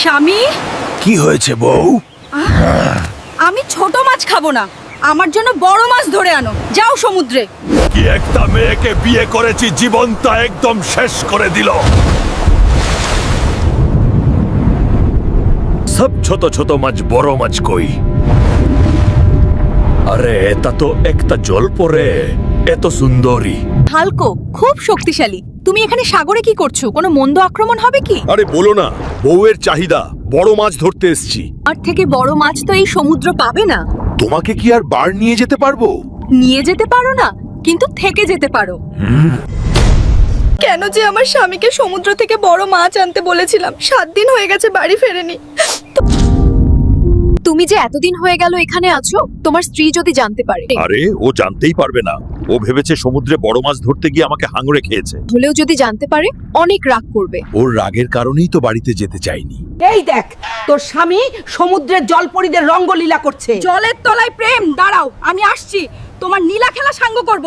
স্বামী, কি হয়েছে বউ? আমি ছোট মাছ খাবো না, আমার জন্য বড় মাছ ধরে আনো। যাও সমুদ্রে। কি একটা মেয়েকে বিয়ে করেছি, জীবনটা একদম শেষ করে দিল। সব ছোট ছোট মাছ, বড় মাছ কই? আরে এটা তো একটা জল পরে, এত সুন্দরী। হালকো খুব শক্তিশালী। তুমি এখানে সাগরে কি করছো? কোনো মন্দ আক্রমণ হবে কি? আরে বলো না, বউয়ের চাহিদা, বড় মাছ ধরতে এসেছি। আর থেকে বড় মাছ তো এই সমুদ্র পাবে না। তোমাকে কি আর বার নিয়ে যেতে পারবো? নিয়ে যেতে পারো না, কিন্তু থেকে যেতে পারো। কেন যে আমার স্বামীকে সমুদ্র থেকে বড় মাছ আনতে বলেছিলাম, 7 দিন হয়ে গেছে বাড়ি ফেরেনি। তুমি যে এতদিন হয়ে গেল এখানে আছো, তোমার স্ত্রী যদি জানতে পারে। আরে ও জানতেই পারবে না, ও ভেবেছে সমুদ্রে বড় মাছ ধরতে গিয়ে আমাকে হাঙড়ে খেয়েছে। হলেও যদি জানতে পারে অনেক রাগ করবে। ওর রাগের কারণেই তো বাড়িতে যেতে চাইনি। এই দেখ, তোর স্বামী সমুদ্রের জলপরীদের রঙ্গলীলা করছে। জলের তলায় প্রেম। দাঁড়াও, আমি আসছি, তোমার নীলা খেলা সাঙ্গ করব।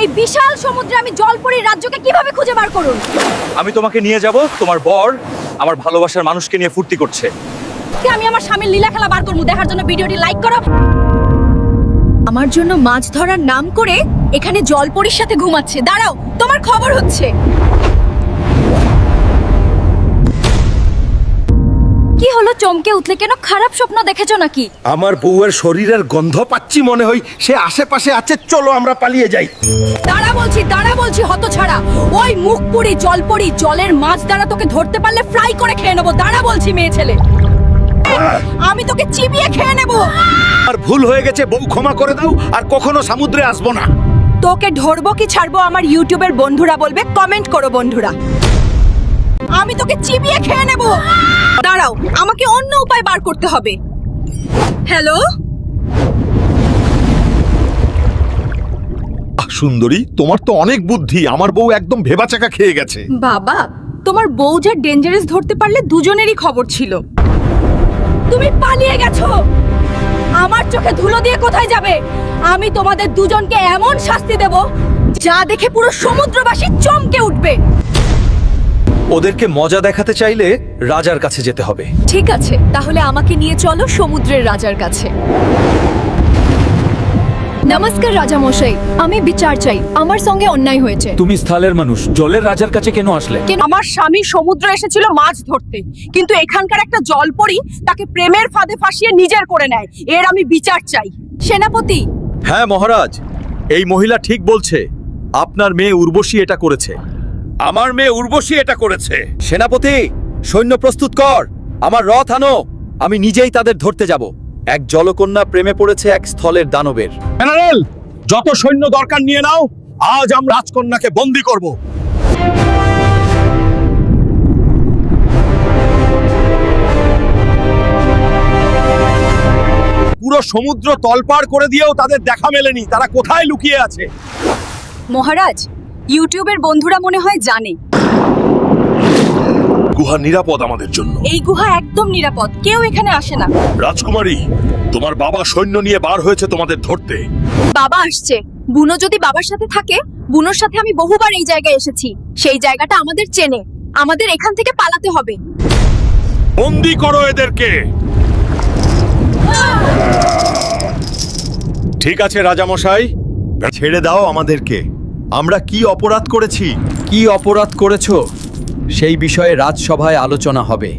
এই বিশাল সমুদ্রে আমি জলপরীর রাজ্যকে কিভাবে খুঁজে বার করুন? আমি তোমাকে নিয়ে যাব, তোমার বর আমার ভালোবাসার মানুষকে নিয়ে ফুর্তি করছে। আমি আমার স্বামীর লীলা খেলা বার করবো, দেখার জন্য ভিডিওটি লাইক করো। আমার জন্য মাছ ধরার নাম করে এখানে জলপরীর সাথে ঘুমাচ্ছে। দাঁড়াও, তোমার খবর হচ্ছে। কি হলো, চমকে উঠলে কেন? খারাপ স্বপ্ন দেখেছো নাকি? আমার বউয়ের শরীরের গন্ধ পাচ্ছি, মনে হয় সে আশেপাশে আছে। চলো আমরা পালিয়ে যাই। দাঁড়া বলছি হতছাড়া। ওই মুখপুরি জলপরি জলের মাছ দ্বারা তোকে ধরতে পারলে ফ্রাই করে খেয়ে নেবো। দাঁড়া বলছি মেয়ে ছেলে, আমি তোকে চিবিয়ে খেয়ে নেবো। আর ভুল হয়ে গেছে বউ, ক্ষমা করে দাও, আর কখনো সমুদ্রে আসবো না। তোকে ধরবো কি ছাড়বো আমার ইউটিউবের বন্ধুরা বলবে, কমেন্ট করো বন্ধুরা। আমি তোকে চিবিয়ে খেয়ে নেব। দাঁড়াও, আমাকে অন্য উপায় বার করতে হবে। হ্যালো সুন্দরী, তোমার তো অনেক বুদ্ধি। আমার বউ একদম ভেবাচাকা খেয়ে গেছে। বাবা, তোমার বউ যা ডেঞ্জারাস ধরতে পারলে দুজনেরই খবর ছিল। তুমি পালিয়ে গেছো। আমার চোখে ধুলো দিয়ে কোথায় যাবে? আমি তোমাদের দুজনকে এমন শাস্তি দেব যা দেখে পুরো সমুদ্রবাসী চমকে উঠবে। ওদেরকে মজা দেখাতে চাইলে রাজার কাছে যেতে হবে। ঠিক আছে, তাহলে আমাকে নিয়ে চলো সমুদ্রের রাজার কাছে। নমস্কার রাজা মশাই, আমি বিচার চাই। আমার সঙ্গে অন্যায় হয়েছে। তুমি স্থলের মানুষ, জলের রাজার কাছে কেন আসলে? আমার স্বামী সমুদ্রে এসেছিল মাছ ধরতে, কিন্তু এখানকার একটা জলপরী তাকে প্রেমের ফাঁদে ফাঁসিয়ে নিজের করে নেয়। এর আমি বিচার চাই। সেনাপতি। হ্যাঁ মহারাজ, এই মহিলা ঠিক বলছে। আপনার মেয়ে উর্বশী এটা করেছে। আমার মেয়ে উর্বশী এটা করেছে। সেনাপতি, সৈন্য প্রস্তুত কর, আমার রথ আনো। আমি নিজেই তাদের ধরতে যাব। এক জলকন্যা প্রেমে পড়েছে এক স্থলের দানবের। জেনারেল, যত সৈন্য দরকার নিয়ে নাও, আজ আমরা রাজকন্যাকে বন্দী করব। পুরো সমুদ্র তলপাড় করে দিয়েও তাদের দেখা মেলেনি। তারা কোথায় লুকিয়ে আছে? মহারাজ, ইউটিউবের বন্ধুরা মনে হয় জানে গুহা নিরাপদ আমাদের জন্য। এই গুহা একদম নিরাপদ, কেউ এখানে আসে না। রাজকুমারী, তোমার বাবা সৈন্য নিয়ে বার হয়েছে তোমাদের ধরতে। বাবা আসছে। বুনো যদি বাবার সাথে থাকে, বুনোর সাথে আমি বহুবার এই জায়গায় এসেছি। সেই জায়গাটা আমাদের চেনে। আমাদের এখান থেকে পালাতে হবে। বন্দী করো এদেরকে। ঠিক আছে রাজামশাই, ছেড়ে দাও আমাদেরকে। আমরা কি অপরাধ করেছি? কি অপরাধ করেছো সেই বিষয়ে রাজসভায় আলোচনা হবে।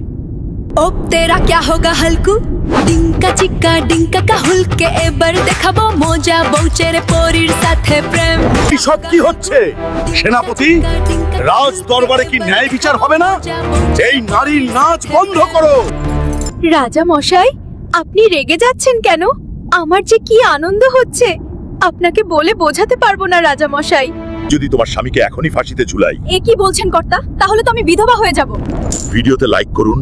अब तेरा क्या होगा हल्कू? डिंका चिक्का डिंका का हुलके এবার দেখাবো মজা বউচের পরীর সাথে প্রেম। এসব কি হচ্ছে? সেনাপতি, রাজ দরবারে কি ন্যায় বিচার হবে না? এই নারীর নাচ বন্ধ করো। রাজা মশাই, আপনি রেগে যাচ্ছেন কেন? আমার যে কি আনন্দ হচ্ছে, আপনাকে বলে বোঝাতে পারবো না রাজা মশাই। যদি তোমার স্বামীকে এখনই ফাঁসিতে ঝুলাই। এ কি বলছেন কর্তা? তাহলে তো আমি বিধবা হয়ে যাব। ভিডিওতে লাইক করুন।